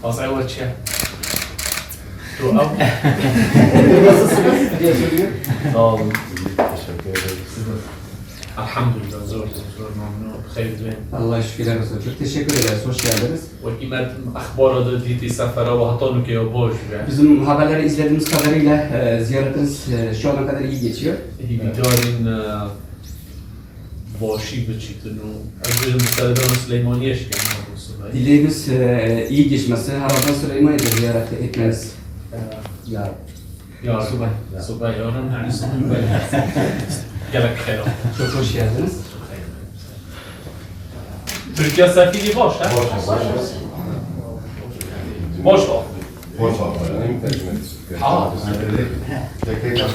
Az evo çiğ. Tu av. Nasılsınız diye soruyor. Sağ olun. Teşekkür ederiz. Elhamdülillah zor memnun. Hayır zeyn. Allah'a şükürler olsun. Çok teşekkür ederiz. Hoş geldiniz. Ve imet akhbara da diti sefere ve hatta nuke boş be. Bizim haberleri izlediğimiz kadarıyla ziyaretiniz şu ana kadar iyi geçiyor. Hividarin boşi biçitinu. Azıcık müsaadeden Süleymaniye şikayet olsun. Dileğimiz iyi geçmesi. Haradan Süleyman'ı da ziyaret etmeniz. Ya. Ya subay. Subay yarın hani subay. Gerek hayır. Çok hoş geldiniz. Türkiye sefili boş ha? Boş o. Boş olmayan tercüme ettik. Ha. Tekrar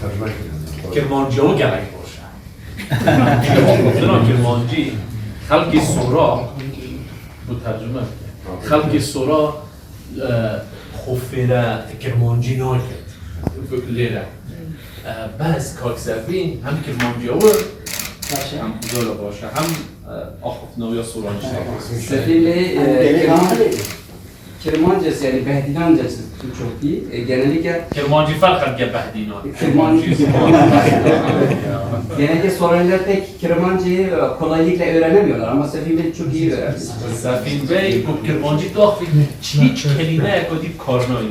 tercüme ettik. Kirmancı o gerek boş ha. Kirmancı. Halki sura bu tercüme. Halki sura خفيرة كرمانجي ناكد بقليلة بس كاك سفين هم كرمانجي أول هم زولا باشا هم أخفنا ويا صورانجي Sefil'le Kirmancası yani Behdilancası çok iyi. Genellikle كرمانجي فرق جاب بهدينا genellikle sorunlar tek Kirmancıyı kolaylıkla öğrenemiyorlar ama Sefil çok iyi öğrendi. سفين بي كرمانجي تاخذ هيك كلمة كدي بكارناي